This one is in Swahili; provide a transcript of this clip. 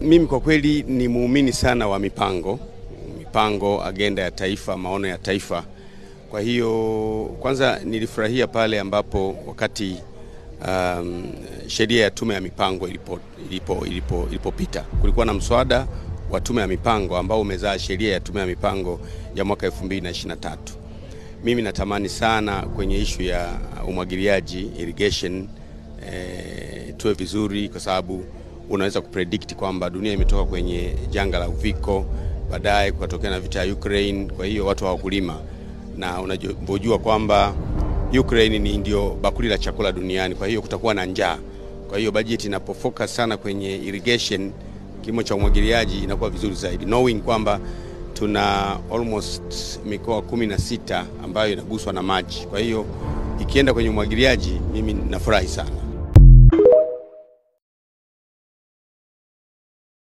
Mimi kwa kweli ni muumini sana wa mipango, agenda ya taifa, maono ya taifa. Kwa hiyo kwanza nilifurahia pale ambapo wakati sheria ya tume ya mipango ilipopita. Kulikuwa na mswada wa tume ya mipango ambao umezaa sheria ya tume ya mipango ya mwaka 2023. Mimi natamani sana kwenye issue ya umwagiliaji, irrigation, tuwe vizuri kwa sababu unaweza kupredict kwamba dunia imetoka kwenye janga la uviko, baadaye kutokea na vita ya Ukraine, kwa hiyo watu hawakulima. Na unajua kwamba Ukraine ni ndio bakuli la chakula duniani, kwa hiyo kutakuwa na njaa. Kwa hiyo bajeti inapofocus sana kwenye irrigation, kilimo cha umwagiliaji, inakuwa vizuri zaidi. Knowing kwamba tuna almost mikoa 16 ambayo inaguswa na maji. Kwa hiyo ikienda kwenye umwagiliaji, mimi nafurahi sana.